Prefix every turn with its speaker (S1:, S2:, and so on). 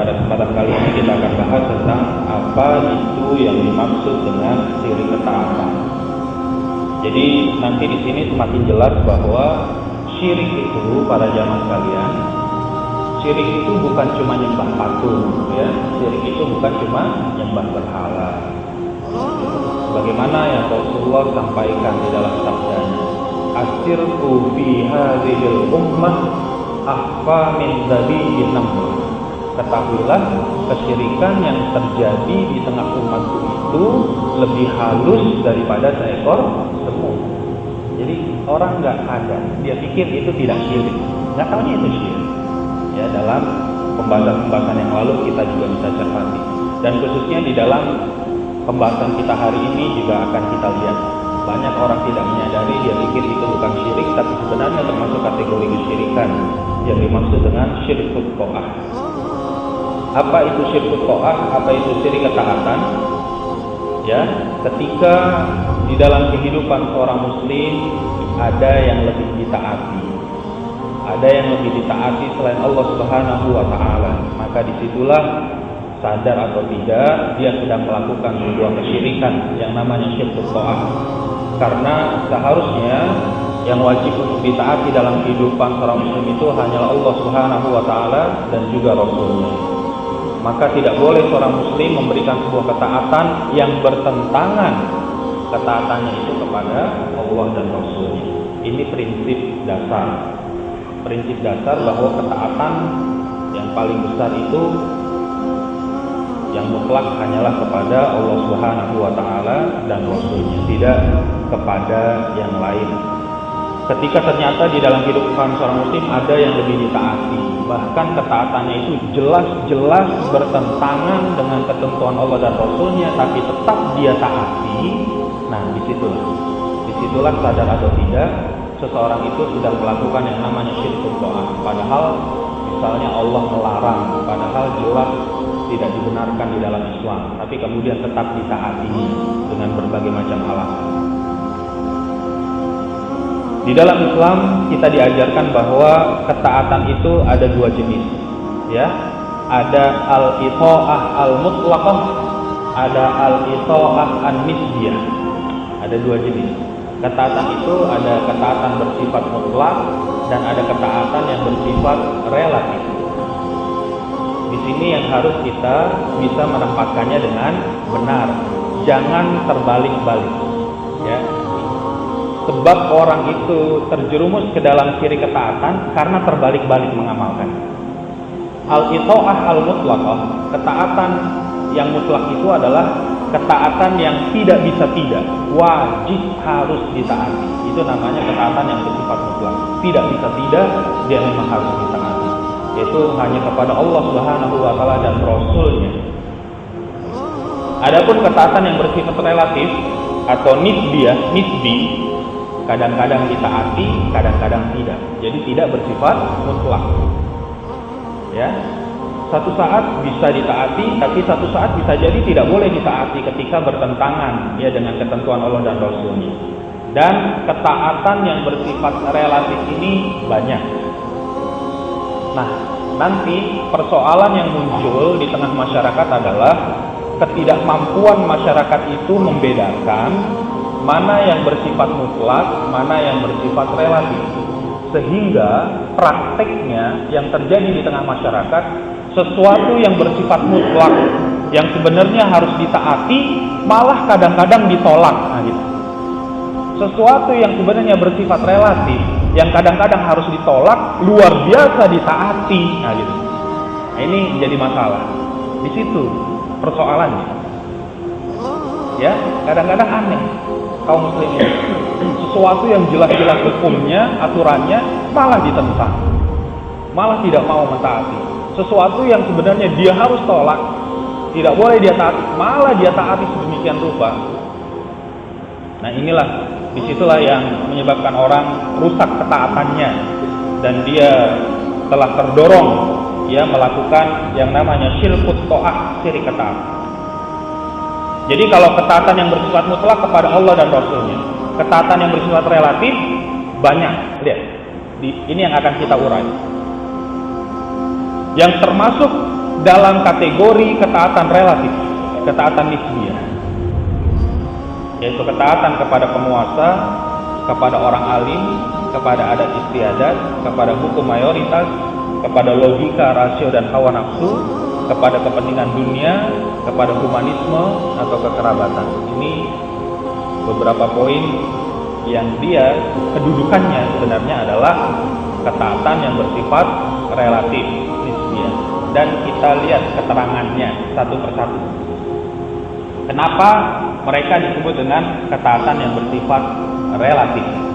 S1: pada kesempatan kali ini kita akan bahas tentang apa itu yang dimaksud dengan syirik ketaatan. Jadi nanti di sini semakin jelas bahwa syirik itu para jamaah sekalian, syirik itu bukan cuma nyembah patung, ya. Syirik itu bukan cuma nyembah berhala. Bagaimana yang Rasulullah sampaikan di dalam sabdanya, "Asyirku fi hadhil ummah akhfa min dzabibin naml." Ketahuilah, kesyirikan yang terjadi di tengah umatku itu lebih halus daripada seekor semut. Jadi orang nggak ada, dia pikir itu tidak syirik, nggak tahunya itu syirik. Ya, dalam pembahasan-pembahasan yang lalu kita juga bisa cermati, dan khususnya di dalam pembahasan kita hari ini juga akan kita lihat banyak orang tidak menyadari, dia pikir itu bukan syirik, tapi sebenarnya termasuk kategori kesyirikan yang dimaksud dengan syirkut ta'ah. Apa itu syirkut ta'ah? Apa itu syirik ketaatan? Ya, ketika di dalam kehidupan seorang muslim ada yang lebih ditaati, ada yang lebih ditaati selain Allah Subhanahu wa taala, maka disitulah sadar atau tidak dia sedang melakukan sebuah kesyirikan yang namanya syirkut ta'ah. Karena seharusnya yang wajib untuk ditaati dalam kehidupan seorang muslim itu hanyalah Allah Subhanahu wa taala dan juga Rasulnya. Maka tidak boleh seorang muslim memberikan sebuah ketaatan yang bertentangan ketaatannya itu kepada Allah dan Rasulnya. Ini prinsip dasar. Prinsip dasar bahwa ketaatan yang paling besar itu yang mutlak hanyalah kepada Allah Subhanahu wa taala dan Rasulnya, tidak kepada yang lain. Ketika ternyata di dalam kehidupan seorang muslim ada yang lebih ditaati, bahkan ketaatannya itu jelas-jelas bertentangan dengan ketentuan Allah dan Rasulnya, tapi tetap dia taati, nah disitulah sadar atau tidak seseorang itu sudah melakukan yang namanya syirkut ta'ah. Padahal misalnya Allah melarang, padahal jelas tidak dibenarkan di dalam Islam, tapi kemudian tetap ditaati dengan berbagai macam alasan. Di dalam Islam kita diajarkan bahwa ketaatan itu ada dua jenis, ya. Ada al-itha'ah al-mutlaqah, ada al-itha'ah an-nisbiyah. Ada dua jenis. Ketaatan itu ada ketaatan bersifat mutlak dan ada ketaatan yang bersifat relatif. Di sini yang harus kita bisa menempatkannya dengan benar, jangan terbalik-balik, ya. Sebab orang itu terjerumus ke dalam syirik ketaatan karena terbalik-balik mengamalkan. Al-itha'ah al-mutlaqah, ketaatan yang mutlak itu adalah ketaatan yang tidak bisa tidak, wajib harus ditaati. Itu namanya ketaatan yang bersifat mutlak. Tidak bisa tidak, dia memang harus ditaati. Yaitu hanya kepada Allah Subhanahu wa taala dan Rasulnya. Adapun ketaatan yang bersifat relatif atau nisbi, kadang-kadang ditaati, kadang-kadang tidak. Jadi tidak bersifat mutlak. Ya. Satu saat bisa ditaati, tapi satu saat bisa jadi tidak boleh ditaati ketika bertentangan ya dengan ketentuan Allah dan Rasulnya. Dan ketaatan yang bersifat relatif ini banyak. Nah, nanti persoalan yang muncul di tengah masyarakat adalah ketidakmampuan masyarakat itu membedakan mana yang bersifat mutlak, mana yang bersifat relatif. Sehingga prakteknya yang terjadi di tengah masyarakat, sesuatu yang bersifat mutlak yang sebenarnya harus ditaati malah kadang-kadang ditolak. Nah, gitu. Sesuatu yang sebenarnya bersifat relatif yang kadang-kadang harus ditolak luar biasa ditaati. Nah, gitu. Nah, ini jadi masalah. Di situ persoalannya. Ya, kadang-kadang aneh kaum muslimin. Sesuatu yang jelas-jelas hukumnya, aturannya malah ditentang. Malah tidak mau mentaati. Sesuatu yang sebenarnya dia harus tolak, tidak boleh dia taati, malah dia taati sedemikian rupa. Nah, disitulah yang menyebabkan orang rusak ketaatannya dan dia telah terdorong ya melakukan yang namanya syirkut ta'ah, syirik ketaatan. Jadi kalau ketaatan yang bersifat mutlak kepada Allah dan Rasulnya, ketaatan yang bersifat relatif banyak. Lihat, ini yang akan kita urai. Yang termasuk dalam kategori ketaatan relatif, ketaatan nisbiyah, yaitu ketaatan kepada penguasa, kepada orang alim, kepada adat istiadat, kepada hukum mayoritas, kepada logika, rasio dan hawa nafsu, kepada kepentingan dunia, kepada humanisme atau kekerabatan. Ini beberapa poin yang dia kedudukannya sebenarnya adalah ketaatan yang bersifat relatif, nisbiyah. Dan kita lihat keterangannya satu persatu. Kenapa mereka disebut dengan ketaatan yang bersifat relatif?